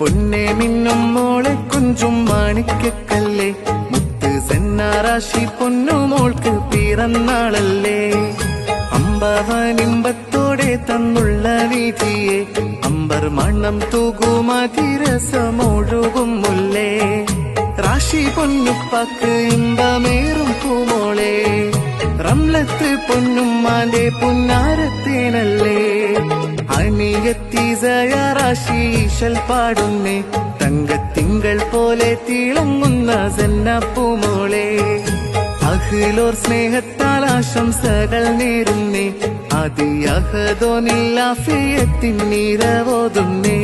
പൊന്നെ മിന്നും മോളെ കുഞ്ചും മാണിക്കക്കല്ലേ, മുത്ത് സെന്നാറാശി പൊന്നു മോൾക്ക് പിറന്നാളല്ലേ. അമ്പവനിമ്പത്തോടെ തന്നുള്ള വീതിയെ, അമ്പർ മണം തൂകുമതിരസമൊഴുകും മുല്ലേ. റാശി പൊന്നുപ്പാക്ക് ഇമ്പമേറും പൂമോളെ, റംലത്ത് പൊന്നുമ്മാന്റെ പുന്നാരത്തേനല്ലേ. അണിയത്തി സയാറാശീശൽ പാടുന്നേ, തങ്കത്തിങ്കൾ പോലെ തിളങ്ങുന്ന സെന്നപ്പൂമോളെ. അഖിലോർ സ്നേഹത്താൽ ആശംസകൾ നേരുന്നേ, അതിയഹദോനില്ലാഫിയത്തിൻ നിറവോതുന്നേ.